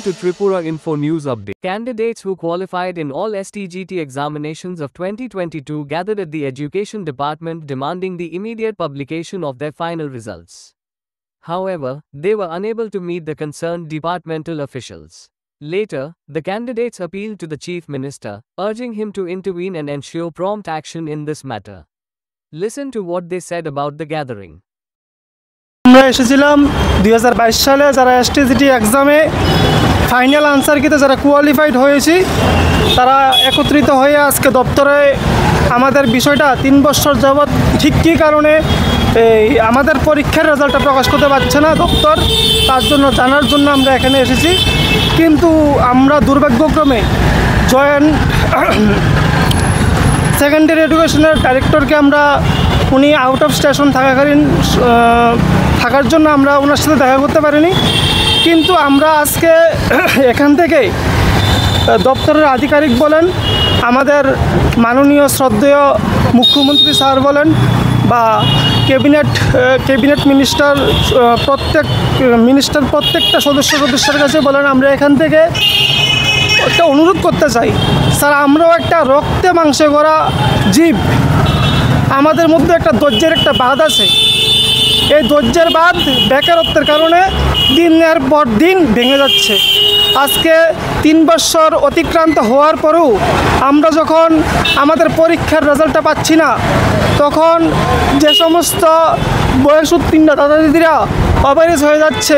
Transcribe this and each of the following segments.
Welcome to Tripura Info News Update. Candidates who qualified in all STGT examinations of 2022 gathered at the Education Department demanding the immediate publication of their final results. However, they were unable to meet the concerned departmental officials. Later, the candidates appealed to the Chief Minister, urging him to intervene and ensure prompt action in this matter. Listen to what they said about the gathering. আমরা এসেছিলাম 2022 সালে যারা STGT এক্সামে final answer কিতে যারা qualified হয়েছি তারা একত্রিত হয়ে আজকে দপ্তরে আমাদের বিষয়টা 3 বছর যাবত ঠিক কী কারণে আমাদের পরীক্ষার রেজাল্টটা প্রকাশ করতে পারছে না দপ্তর, তার জন্য জানার জন্য আমরা এখানে এসেছি। কিন্তু আমরা দুর্ভাগ্যক্রমে জয়েন্ট সেকেন্ডারি এডুকেশনের ডাইরেক্টরকে আমরা উনি আউট অফ স্টেশন থাকার জন্য আমরা ওনার সাথে দেখা করতে পারিনি। কিন্তু আমরা আজকে এখান থেকে দপ্তরের আধিকারিক বলেন, আমাদের মাননীয় শ্রদ্ধেয় মুখ্যমন্ত্রী স্যার বলেন বা ক্যাবিনেট প্রত্যেকটা সদস্যের কাছে বলেন, আমরা এখান থেকে একটা অনুরোধ করতে চাই, স্যার আমরাও একটা রক্তে মাংসে গড়া জীব, আমাদের মধ্যে একটা ধৈর্যের একটা বাঁধ আছে। এই ধৈর্যের বাঁধ বেকারত্বের কারণে দিনের পর দিন ভেঙে যাচ্ছে। আজকে 3 বছর অতিক্রান্ত হওয়ার পরেও আমরা যখন আমাদের পরীক্ষার রেজাল্টটা পাচ্ছি না, তখন যে সমস্ত বয়স উত্তীর্ণ দাদা দিদিরা অভারেজ হয়ে যাচ্ছে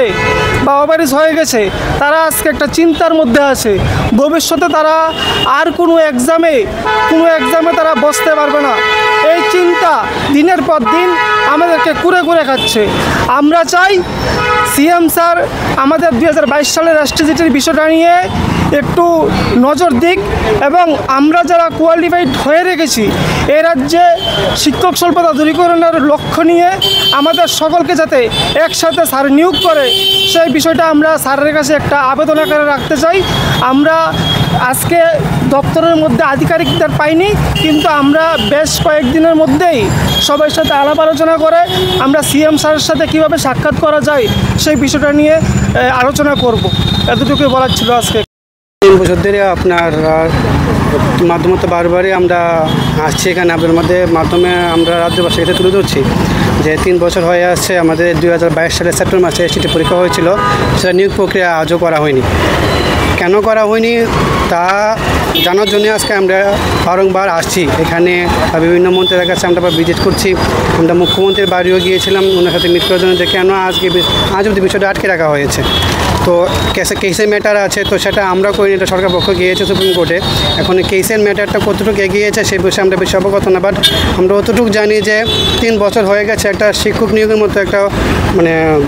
বা অভারেজ হয়ে গেছে, তারা আজকে একটা চিন্তার মধ্যে আছে। ভবিষ্যতে তারা আর কোনো এক্সামে তারা বসতে পারবে না। এই চিন্তা দিনের পর দিন আমাদেরকে কুরে কুরে খাচ্ছে। আমরা চাই সিএম স্যার আমাদের 2022 সালের এসটিজিটির বিষয়টা নিয়ে একটু নজর দিক এবং আমরা যারা কোয়ালিফাইড হয়ে রেখেছি এ রাজ্যে শিক্ষক স্বল্পতা দূরীকরণের লক্ষ্য নিয়ে আমাদের সকলকে যাতে একসাথে স্যার নিয়োগ করে, সেই বিষয়টা আমরা স্যারের কাছে একটা আবেদন আকারে রাখতে চাই। আমরা আজকে দপ্তরের মধ্যে আধিকারিকদের পাইনি, কিন্তু আমরা বেশ কয়েকদিনের মধ্যেই সবার সাথে আলাপ আলোচনা করে আমরা সিএম স্যারের সাথে কীভাবে সাক্ষাৎ করা যায় সেই বিষয়টা নিয়ে আলোচনা করব। এতটুকুই বলার ছিল আজকে। 3 বছর ধরে আপনার মাধ্যমে তো বারবারই আমরা আসছি এখানে আপনাদের মাধ্যমে আমরা রাজ্যবাসীর কাছে তুলে ধরছি যে 3 বছর হয়ে আসছে আমাদের 2022 সালের সেপ্টেম্বর মাসে এসটিটি পরীক্ষা হয়েছিল, সেটা নিয়োগ প্রক্রিয়া আজও করা হয়নি। কেন করা হয়নি তা জানার জন্য আজকে আমরা বারংবার আসছি এখানে, বিভিন্ন মন্ত্রীদের কাছে আমরা ভিজিট করছি। আমরা মুখ্যমন্ত্রীর বাড়িও গিয়েছিলাম ওনার সাথে মিট করার জন্য যে কেন আজ অবধি বিষয়টা আটকে রাখা হয়েছে। তো কেসের ম্যাটার আছে, তো সেটা আমরা করিনি, এটা সরকার পক্ষ গিয়েছে সুপ্রিম কোর্টে। এখন কেসের ম্যাটারটা কতটুকু এগিয়েছে সেই বিষয়ে আমরা বেশি অবগত না, বাট আমরা অতটুকু জানি যে 3 বছর হয়ে গেছে একটা শিক্ষক নিয়োগের মতো একটা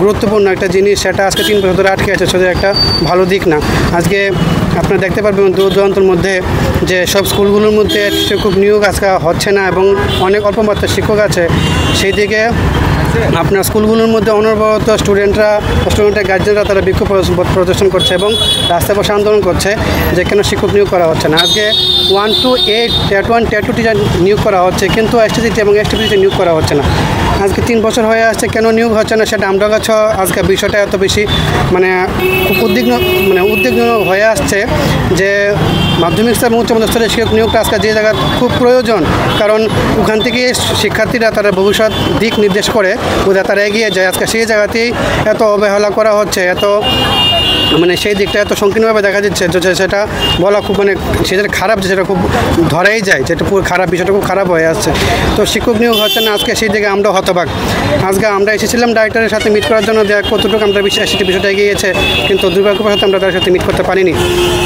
গুরুত্বপূর্ণ একটা জিনিস, সেটা আজকে 3 বছর ধরে আটকে আছে, সেটা একটা ভালো দিক না। আজকে আপনারা দেখতে পারবেন দূর দূরান্তর মধ্যে যে সব স্কুলগুলোর মধ্যে শিক্ষক নিয়োগ আজকে হচ্ছে না এবং অনেক অল্প মাত্রার শিক্ষক আছে। সেই দিকে আপনার স্কুলগুলোর মধ্যে অনবরত স্টুডেন্টের গার্জেনরা তারা বিক্ষোভ প্রদর্শন করছে এবং রাস্তায় বসে আন্দোলন করছে যে কেন শিক্ষক নিয়োগ করা হচ্ছে না। আজকে 1 to 8 টেট 1 টেট 2 টিচার নিয়োগ করা হচ্ছে, কিন্তু এসটিজিটি এবং এসটিপিজিটি নিয়োগ করা হচ্ছে না। আজকে 3 বছর হয়ে আসছে, কেন নিয়োগ হচ্ছে না সেটা আমরা কাছে আজকে বিষয়টা এত বেশি খুব উদ্বিগ্ন হয়ে আসছে যে মাধ্যমিক স্তর এবং উচ্চ মাধ্যমিক স্তরের শিক্ষক নিয়োগটা আজকে যে জায়গায় খুব প্রয়োজন, কারণ ওখান থেকে শিক্ষার্থীরা তারা ভবিষ্যৎ দিক নির্দেশ করে তারা এগিয়ে যায়। আজকে সেই জায়গাতেই এত অবহেলা করা হচ্ছে, সেই দিকটা এত সংকীর্ণভাবে দেখা যাচ্ছে যে সেটা বলা খুব সেটা খারাপ, যে সেটা খুব ধরাই যায়, যেটা পুরো খারাপ, বিষয়টা খুব খারাপ হয়ে আসছে। তো শিক্ষক নিয়োগ হচ্ছে না, আজকে সেই দিকে আমরা হতবাক। আজকে আমরা এসেছিলাম ডাইরেক্টরের সাথে মিট করার জন্য যে কতটুকু আমরা বিষয়টা এগিয়েছে, কিন্তু দুর্ভাগ্যবশত আমরা তার সাথে মিট করতে পারিনি।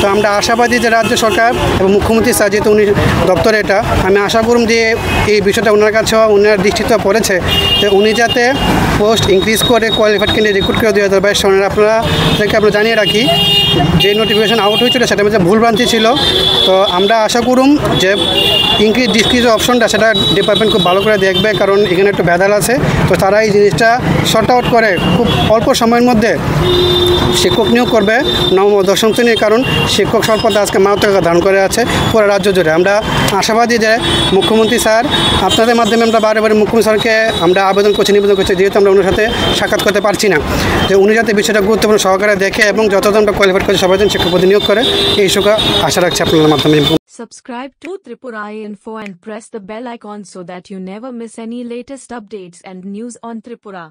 তো আমরা আশাবাদী যে রাজ্য সরকার এবং মুখ্যমন্ত্রী স্যার যেহেতু উনি দপ্তরে এটা, আমি আশা করুন যে এই বিষয়টা ওনার কাছে ওনার দৃষ্টিতে পড়েছে যে উনি যাতে পোস্ট ইনক্রিজ করে কোয়ালিফাইড ক্যান্ডিডেট রিক্রুট করে 2022 সালে আপনারা জানিয়ে রাখি যে নোটিফিকেশন আউট হয়েছিল সেটার মধ্যে ভুলভ্রান্তি ছিল। তো আমরা আশা করুন যে ইনক্রিজ ডিসক্রিজ অপশনটা সেটা ডিপার্টমেন্ট খুব ভালো করে দেখবে, কারণ এখানে একটু ভেজাল আছে। তো তারা এই জিনিসটা শর্ট আউট করে খুব অল্প সময়ের মধ্যে শিক্ষক নিয়োগ করবে 9ম ও 10ম শ্রেণীর, কারণ শিক্ষক স্বল্পতা আজকে মারাত্মক ধারণ করে আছে পুরো রাজ্য জুড়ে। আমরা আশাবাদী যে মুখ্যমন্ত্রী স্যার আপনাদের মাধ্যমে আমরা বারে মুখ্যমন্ত্রী স্যারকে আমরা নিবেদন করছি যেহেতু আমরা ওনার সাথে সাক্ষাৎ করতে পারছি না, যে উনি যাতে বিষয়টা গুরুত্বপূর্ণ সহকারে দেখে এবং এবং যতজন আমরা কোয়ালিফাইড করছি সবাই যেন শিক্ষক পদে নিয়োগ করে এই সুখা আশা রাখছি আপনাদের মাধ্যমে। Subscribe to Tripura Info and press the bell icon so that you never miss any latest updates and news on Tripura.